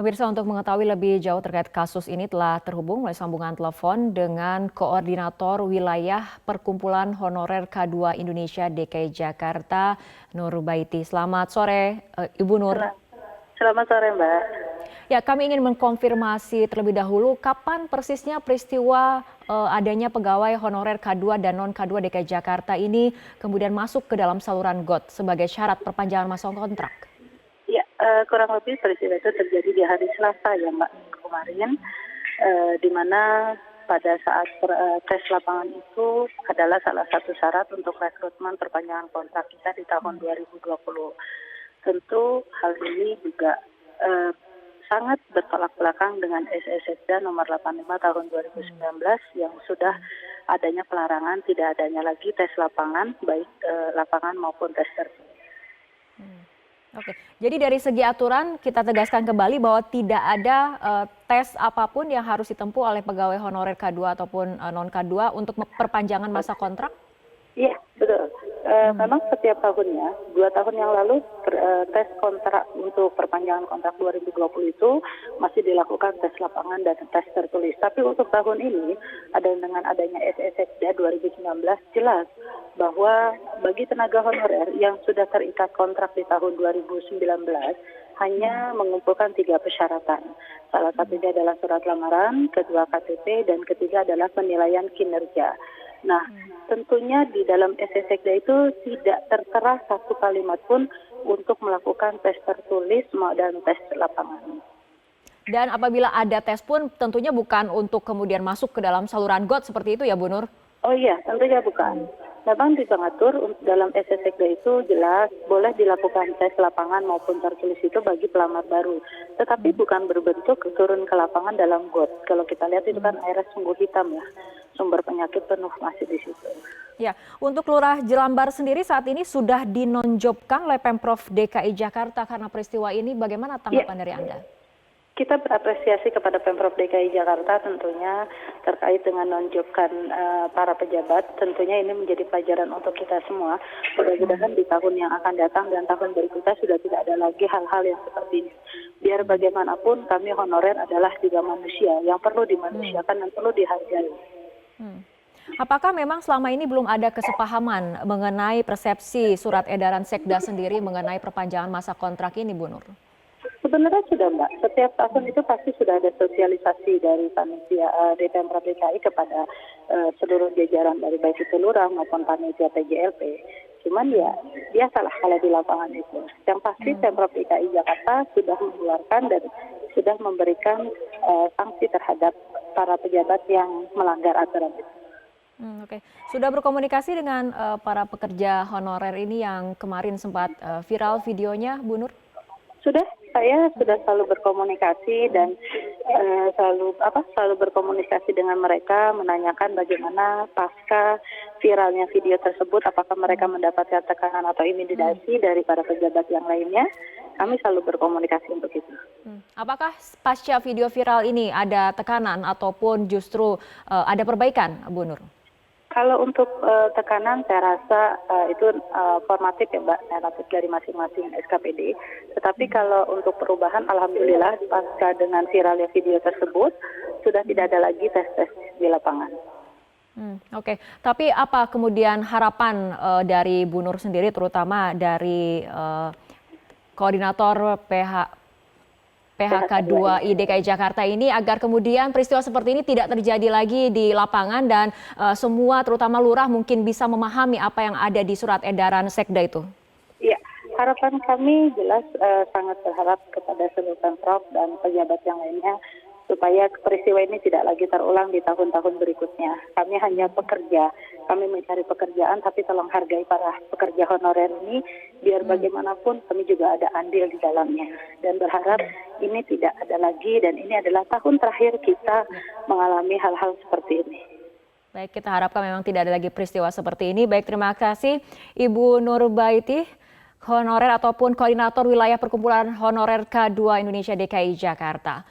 Pemirsa, untuk mengetahui lebih jauh terkait kasus ini telah terhubung melalui sambungan telepon dengan Koordinator Wilayah Perkumpulan Honorer K2 Indonesia DKI Jakarta, Nur Baiti. Selamat sore, Ibu Nur. Selamat sore, Mbak. Ya, kami ingin mengkonfirmasi terlebih dahulu kapan persisnya peristiwa adanya pegawai honorer K2 dan non K2 DKI Jakarta ini kemudian masuk ke dalam saluran GOT sebagai syarat perpanjangan masa kontrak. Ya, kurang lebih peristiwa itu terjadi di hari Selasa ya, Mbak, minggu kemarin, di mana pada saat tes lapangan itu adalah salah satu syarat untuk rekrutmen perpanjangan kontrak kita di tahun 2020. Tentu hal ini juga sangat bertolak belakang dengan SE Sekda nomor 85 tahun 2019 yang sudah adanya pelarangan tidak adanya lagi tes lapangan, baik lapangan maupun tes tertulis. Oke, jadi dari segi aturan kita tegaskan kembali bahwa tidak ada tes apapun yang harus ditempuh oleh pegawai honorer K2 ataupun non K2 untuk perpanjangan masa kontrak? Iya, betul. Memang setiap tahunnya, 2 tahun yang lalu tes kontrak untuk perpanjangan kontrak 2020 itu masih dilakukan tes lapangan dan tes tertulis. Tapi untuk tahun ini, dengan adanya SE Sekda 2019 jelas bahwa bagi tenaga honorer yang sudah terikat kontrak di tahun 2019 hanya mengumpulkan 3 persyaratan. Salah satunya adalah surat lamaran, kedua KTP, dan ketiga adalah penilaian kinerja. Nah, tentunya di dalam SE Sekda itu tidak tertera satu kalimat pun untuk melakukan tes tertulis dan tes lapangan. Dan apabila ada tes pun tentunya bukan untuk kemudian masuk ke dalam saluran GOT seperti itu ya, Bu Nur? Oh iya, tentunya bukan. Memang mengatur dalam SE Sekda itu jelas boleh dilakukan tes lapangan maupun tertulis itu bagi pelamar baru. Tetapi bukan berbentuk turun ke lapangan dalam GOT. Kalau kita lihat itu kan airnya sungguh hitam ya. Sumber penyakit penuh masih di situ. Ya, untuk Lurah Jelambar sendiri saat ini sudah dinonjobkan oleh Pemprov DKI Jakarta karena peristiwa ini. Bagaimana tanggapan dari Anda? Kita berapresiasi kepada Pemprov DKI Jakarta tentunya terkait dengan nonjobkan para pejabat. Tentunya ini menjadi pelajaran untuk kita semua. Mudah-mudahan di tahun yang akan datang dan tahun berikutnya sudah tidak ada lagi hal-hal yang seperti ini. Biar bagaimanapun kami honorer adalah juga manusia yang perlu dimanusiakan dan perlu dihargai. Apakah memang selama ini belum ada kesepahaman mengenai persepsi surat edaran Sekda sendiri mengenai perpanjangan masa kontrak ini, Bu Nur? Sebenarnya sudah, Mbak. Setiap tahun itu pasti sudah ada sosialisasi dari panitia di Pemprov DKI kepada seluruh jajaran dari baik itu lurah maupun panitia PJLP. Cuman ya biasalah kalau di lapangan itu. Yang pasti Pemprov DKI Jakarta sudah mengeluarkan dan sudah memberikan sanksi terhadap para pejabat yang melanggar aturan itu. Oke. Sudah berkomunikasi dengan para pekerja honorer ini yang kemarin sempat viral videonya, Bu Nur? Sudah, saya sudah selalu berkomunikasi dan selalu berkomunikasi dengan mereka menanyakan bagaimana pasca viralnya video tersebut, apakah mereka mendapatkan tekanan atau intimidasi dari para pejabat yang lainnya. Kami selalu berkomunikasi untuk itu. Apakah pasca video viral ini ada tekanan ataupun justru ada perbaikan, Bu Nur? Kalau untuk tekanan saya rasa itu formatif ya, Mbak, relatif dari masing-masing SKPD. Tetapi kalau untuk perubahan, alhamdulillah pasca dengan viralnya video tersebut sudah tidak ada lagi tes-tes di lapangan. Oke, tapi apa kemudian harapan dari Bu Nur sendiri, terutama dari koordinator PHK 2 DKI Jakarta ini agar kemudian peristiwa seperti ini tidak terjadi lagi di lapangan dan semua terutama lurah mungkin bisa memahami apa yang ada di surat edaran Sekda itu? Iya, harapan kami jelas sangat berharap kepada seluruh Pemprov dan pejabat yang lainnya supaya peristiwa ini tidak lagi terulang di tahun-tahun berikutnya. Kami hanya pekerja, kami mencari pekerjaan, tapi tolong hargai para pekerja honorer ini, biar bagaimanapun kami juga ada andil di dalamnya. Dan berharap ini tidak ada lagi, dan ini adalah tahun terakhir kita mengalami hal-hal seperti ini. Baik, kita harapkan memang tidak ada lagi peristiwa seperti ini. Baik, terima kasih Ibu Nur Baiti, honorer ataupun koordinator wilayah perkumpulan honorer K2 Indonesia DKI Jakarta.